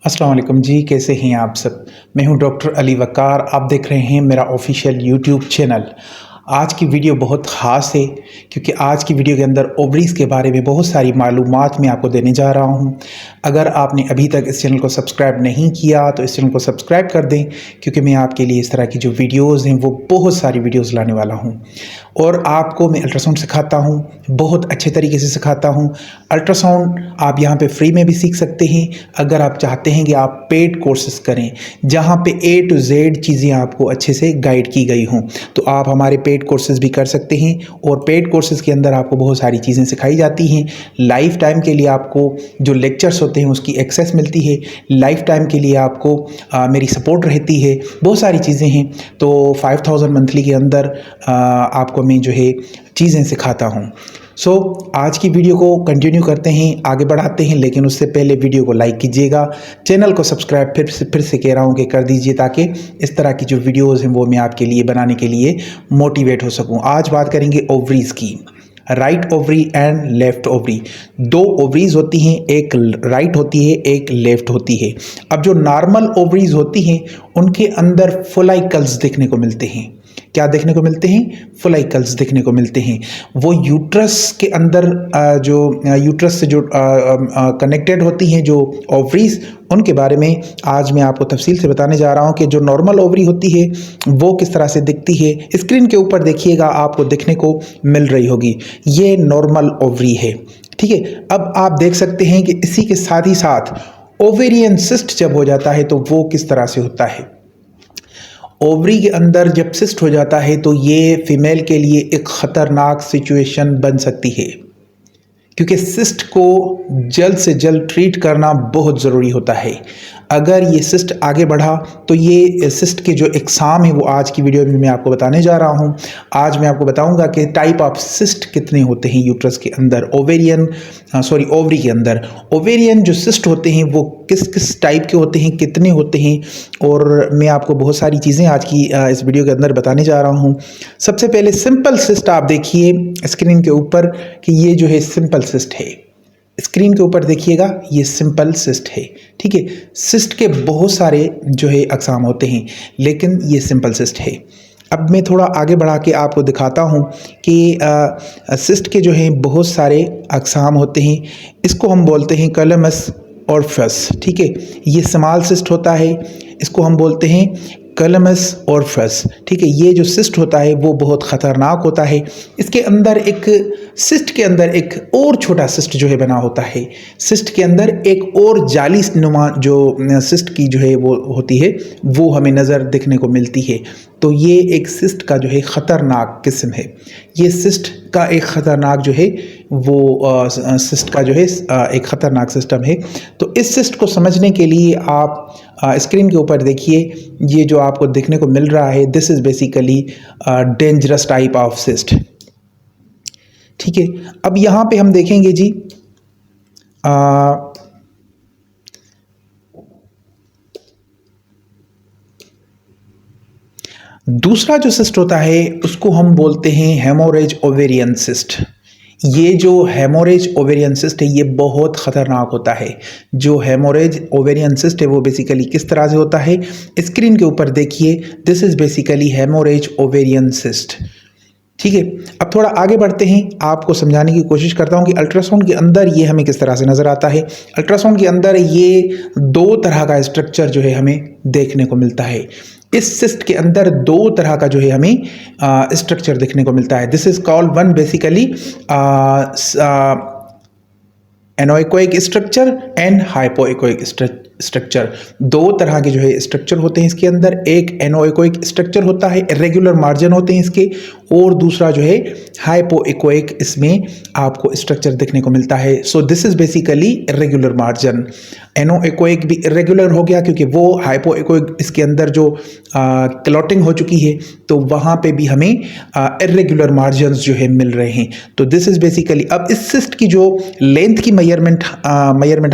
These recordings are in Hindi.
अस्सलाम वालेकुम जी, कैसे हैं आप सब। मैं हूं डॉक्टर अली वकार। आप देख रहे हैं मेरा ऑफिशियल यूट्यूब चैनल। आज की वीडियो बहुत ख़ास है क्योंकि आज की वीडियो के अंदर ओवरीज़ के बारे में बहुत सारी मालूमात मैं आपको देने जा रहा हूं। अगर आपने अभी तक इस चैनल को सब्सक्राइब नहीं किया तो इस चैनल को सब्सक्राइब कर दें क्योंकि मैं आपके लिए इस तरह की जो वीडियोज़ हैं वो बहुत सारी वीडियोज़ लाने वाला हूँ। और आपको मैं अल्ट्रासाउंड सिखाता हूँ, बहुत अच्छे तरीके से सिखाता हूँ। अल्ट्रासाउंड आप यहाँ पे फ्री में भी सीख सकते हैं अगर आप चाहते हैं कि आप पेड कोर्सेज करें जहाँ पे A to Z चीज़ें आपको अच्छे से गाइड की गई हों, तो आप हमारे पेड कोर्सेज भी कर सकते हैं। और पेड कोर्सेज के अंदर आपको बहुत सारी चीज़ें सिखाई जाती हैं। लाइफ टाइम के लिए आपको जो लेक्चर्स होते हैं उसकी एक्सेस मिलती है। लाइफ टाइम के लिए आपको मेरी सपोर्ट रहती है। बहुत सारी चीज़ें हैं। तो 5000 मंथली के अंदर आपको मैं जो है चीज़ें सिखाता हूँ। आज की वीडियो को कंटिन्यू करते हैं, आगे बढ़ाते हैं, लेकिन उससे पहले वीडियो को लाइक कीजिएगा, चैनल को सब्सक्राइब फिर से कह रहा हूँ कि कर दीजिए ताकि इस तरह की जो वीडियोज़ हैं वो मैं आपके लिए बनाने के लिए मोटिवेट हो सकूँ। आज बात करेंगे ओवरीज़ की। Right ovary and left ovary, दो ओवरीज होती हैं, एक राइट होती है एक लेफ्ट होती है। अब जो नॉर्मल ओवरीज होती हैं उनके अंदर फोलाइकल्स देखने को मिलते हैं। क्या देखने को मिलते हैं? फोलाइकल्स देखने को मिलते हैं। वो यूट्रस के अंदर जो यूट्रस से जो कनेक्टेड होती हैं जो ओवरीज, उनके बारे में आज मैं आपको तफसील से बताने जा रहा हूं कि जो नॉर्मल ओवरी होती है वो किस तरह से दिखती है। स्क्रीन के ऊपर देखिएगा, आपको देखने को मिल रही होगी, ये नॉर्मल ओवरी है। ठीक है, अब आप देख सकते हैं कि इसी के साथ ही साथ ओवेरियन सिस्ट जब हो जाता है तो वो किस तरह से होता है। ओवरी के अंदर जब सिस्ट हो जाता है तो ये फीमेल के लिए एक ख़तरनाक सिचुएशन बन सकती है क्योंकि सिस्ट को जल्द से जल्द ट्रीट करना बहुत ज़रूरी होता है। अगर ये सिस्ट आगे बढ़ा तो ये सिस्ट के जो एग्ज़ाम है वो आज की वीडियो में मैं आपको बताने जा रहा हूँ। आज मैं आपको बताऊँगा कि टाइप ऑफ सिस्ट कितने होते हैं यूट्रस के अंदर, ओवरी के अंदर। ओवेरियन जो सिस्ट होते हैं वो किस किस टाइप के होते हैं, कितने होते हैं, और मैं आपको बहुत सारी चीज़ें आज की इस वीडियो के अंदर बताने जा रहा हूँ। सबसे पहले सिंपल सिस्ट आप देखिए स्क्रीन के ऊपर कि ये जो है सिंपल सिस्ट है। स्क्रीन के ऊपर देखिएगा, ये सिंपल सिस्ट है। ठीक है, सिस्ट के बहुत सारे जो है अक़साम होते हैं लेकिन ये सिंपल सिस्ट है। अब मैं थोड़ा आगे बढ़ा के आपको दिखाता हूँ कि सिस्ट के जो हैं बहुत सारे अक़साम होते हैं। इसको हम बोलते हैं कलमस और फस। ठीक है, ये स्मॉल सिस्ट होता है, इसको हम बोलते हैं कलमस और फस। ठीक है, ये जो सिस्ट होता है वो बहुत ख़तरनाक होता है। इसके अंदर एक सिस्ट के अंदर एक और छोटा सिस्ट जो है बना होता है। सिस्ट के अंदर एक और जाली नुमा जो सिस्ट की जो है वो होती है वो हमें नज़र देखने को मिलती है। तो ये एक सिस्ट का जो है ख़तरनाक किस्म है। ये सिस्ट का एक ख़तरनाक जो है वो सिस्ट का जो है एक ख़तरनाक सिस्टम है। तो इस सिस्ट को समझने के लिए आप स्क्रीन के ऊपर देखिए, ये जो आपको देखने को मिल रहा है this is basically dangerous type of cyst. ठीक है, अब यहाँ पे हम देखेंगे जी दूसरा जो सिस्ट होता है उसको हम बोलते हैं हेमोरेज ओवेरियन सिस्ट। ये जो हेमोरेज ओवेरियन सिस्ट है ये बहुत ख़तरनाक होता है। जो हेमोरेज ओवेरियन सिस्ट है वो बेसिकली किस तरह से होता है, स्क्रीन के ऊपर देखिए, this is basically haemorrhage ovarian cyst. ठीक है, अब थोड़ा आगे बढ़ते हैं, आपको समझाने की कोशिश करता हूं कि अल्ट्रासाउंड के अंदर ये हमें किस तरह से नज़र आता है। अल्ट्रासाउंड के अंदर ये दो तरह का स्ट्रक्चर जो है हमें देखने को मिलता है। इस सिस्ट के अंदर दो तरह का जो है हमें स्ट्रक्चर देखने को मिलता है। This is called one basically anechoic structure and hypoechoic structure. दो तरह के जो है स्ट्रक्चर होते हैं इसके अंदर। एक एनोइकोइक स्ट्रक्चर होता है, इरेगुलर मार्जिन होते हैं इसके, और दूसरा जो है हाइपोइकोइक, इसमें आपको स्ट्रक्चर देखने को मिलता है। So this is basically irregular margin. Anechoic भी इरेगुलर हो गया क्योंकि वो हाइपोइकोइक इसके अंदर जो क्लॉटिंग हो चुकी है तो वहाँ पे भी हमें इरेगुलर मार्जिन्स जो है मिल रहे हैं। तो दिस इज बेसिकली, अब इस सिस्ट की जो लेंथ की मेजरमेंट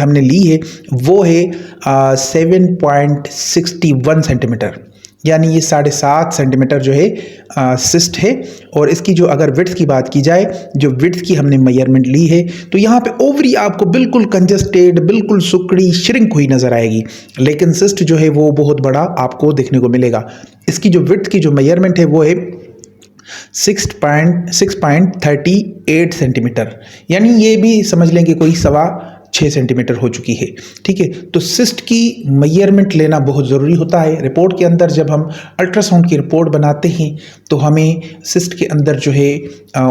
हमने ली है वो है 7.61 सेंटीमीटर। यानी ये 7.5 सेंटीमीटर जो है सिस्ट है। और इसकी जो अगर विड्थ की बात की जाए, जो विड्थ की हमने मेजरमेंट ली है, तो यहाँ पे ओवरी आपको बिल्कुल कंजस्टेड, बिल्कुल सुकड़ी, श्रिंक हुई नज़र आएगी, लेकिन सिस्ट जो है वो बहुत बड़ा आपको देखने को मिलेगा। इसकी जो विड्थ की जो मेजरमेंट है वो है 6.38 सेंटीमीटर, यानी ये भी समझ लें कि कोई 6.25 सेंटीमीटर हो चुकी है। ठीक है, तो सिस्ट की मेजरमेंट लेना बहुत ज़रूरी होता है। रिपोर्ट के अंदर जब हम अल्ट्रासाउंड की रिपोर्ट बनाते हैं तो हमें सिस्ट के अंदर जो है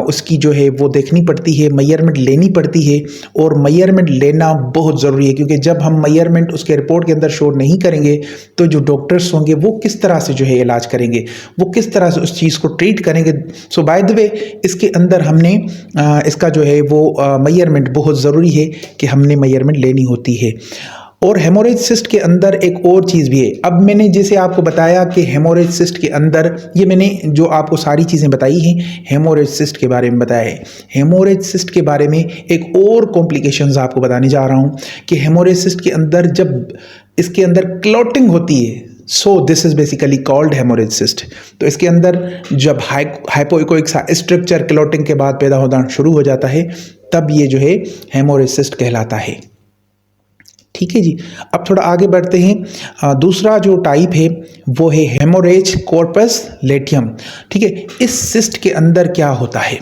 उसकी जो है वो देखनी पड़ती है, मेजरमेंट लेनी पड़ती है। और मेजरमेंट लेना बहुत ज़रूरी है, क्योंकि जब हम मेजरमेंट उसके रिपोर्ट के अंदर शो नहीं करेंगे तो जो डॉक्टर्स होंगे वो किस तरह से जो है इलाज करेंगे, वो किस तरह से उस चीज़ को ट्रीट करेंगे। सो बाय द वे इसके अंदर हमने इसका जो है वो मेजरमेंट बहुत ज़रूरी है कि हमने मेजरमेंट लेनी होती है। और हेमोरेज सिस्ट के अंदर एक और चीज़ भी है। अब मैंने जैसे आपको बताया कि हेमोरेज सिस्ट के अंदर, ये मैंने जो आपको सारी चीज़ें बताई हैं हेमोरेज सिस्ट के बारे में बताया है। हेमोरेज सिस्ट के बारे में एक और कॉम्प्लिकेशंस आपको बताने जा रहा हूँ कि हेमोरेज सिस्ट के अंदर जब इसके अंदर क्लॉटिंग होती है, so this is basically called haemorrhage cyst. तो इसके अंदर जब हाइपोइकोइक स्ट्रक्चर क्लॉटिंग के बाद पैदा होना शुरू हो जाता है, तब ये जो है हेमोरेज सिस्ट कहलाता है। ठीक है जी, अब थोड़ा आगे बढ़ते हैं। दूसरा जो टाइप है वो है हेमोरेज कॉर्पस लेटियम। ठीक है, इस सिस्ट के अंदर क्या होता है,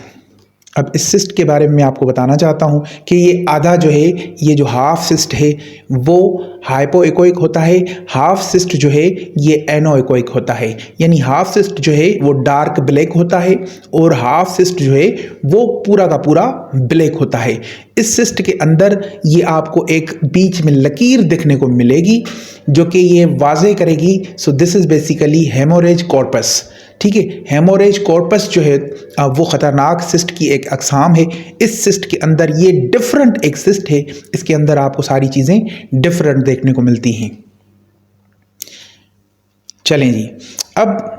अब इस सिस्ट के बारे में मैं आपको बताना चाहता हूँ कि ये आधा जो है, ये जो हाफ सिस्ट है वो हाइपोइकोइक होता है, हाफ सिस्ट जो है ये एनोइकोइक होता है। यानी हाफ सिस्ट जो है वो डार्क ब्लैक होता है और हाफ सिस्ट जो है वो पूरा का पूरा ब्लैक होता है। इस सिस्ट के अंदर ये आपको एक बीच में लकीर देखने को मिलेगी जो कि ये वाजे करेगी। सो this is basically haemorrhage corpus. ठीक है, हेमोरेज कॉर्पस जो है वो ख़तरनाक सिस्ट की एक अक़साम है। इस सिस्ट के अंदर ये डिफरेंट एक सिस्ट है, इसके अंदर आपको सारी चीज़ें डिफरेंट देखने को मिलती हैं। चलें जी, अब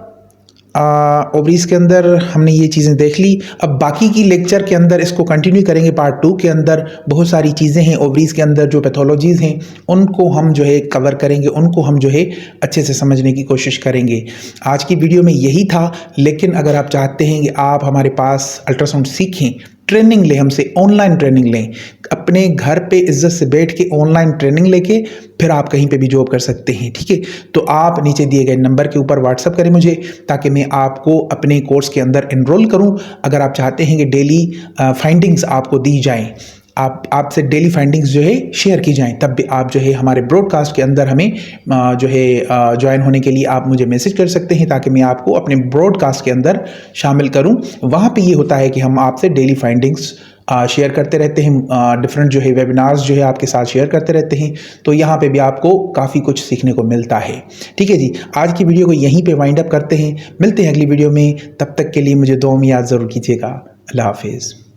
ओवरीज के अंदर हमने ये चीज़ें देख ली। अब बाकी की लेक्चर के अंदर इसको कंटिन्यू करेंगे। पार्ट 2 के अंदर बहुत सारी चीज़ें हैं ओवरीज के अंदर, जो पैथोलॉजीज़ हैं उनको हम जो है कवर करेंगे, उनको हम जो है अच्छे से समझने की कोशिश करेंगे। आज की वीडियो में यही था, लेकिन अगर आप चाहते हैं कि आप हमारे पास अल्ट्रासाउंड सीखें, ट्रेनिंग लें, हमसे ऑनलाइन ट्रेनिंग लें, अपने घर पे इज्जत से बैठ के ऑनलाइन ट्रेनिंग लेके फिर आप कहीं पे भी जॉब कर सकते हैं। ठीक है, तो आप नीचे दिए गए नंबर के ऊपर व्हाट्सअप करें मुझे, ताकि मैं आपको अपने कोर्स के अंदर एनरोल करूं। अगर आप चाहते हैं कि डेली फाइंडिंग्स आपको दी जाएं, आपसे डेली फाइंडिंग्स जो है शेयर की जाएं, तब भी आप जो है हमारे ब्रॉडकास्ट के अंदर हमें जो है ज्वाइन होने के लिए आप मुझे मैसेज कर सकते हैं, ताकि मैं आपको अपने ब्रॉडकास्ट के अंदर शामिल करूं। वहाँ पे ये होता है कि हम आपसे डेली फाइंडिंग्स शेयर करते रहते हैं, डिफरेंट जो है वेबिनार्स जो है आपके साथ शेयर करते रहते हैं। तो यहाँ पे भी आपको काफ़ी कुछ सीखने को मिलता है। ठीक है जी, आज की वीडियो को यहीं पे वाइंड अप करते हैं, मिलते हैं अगली वीडियो में। तब तक के लिए मुझे दुआ में याद ज़रूर कीजिएगा। अल्लाह हाफिज़।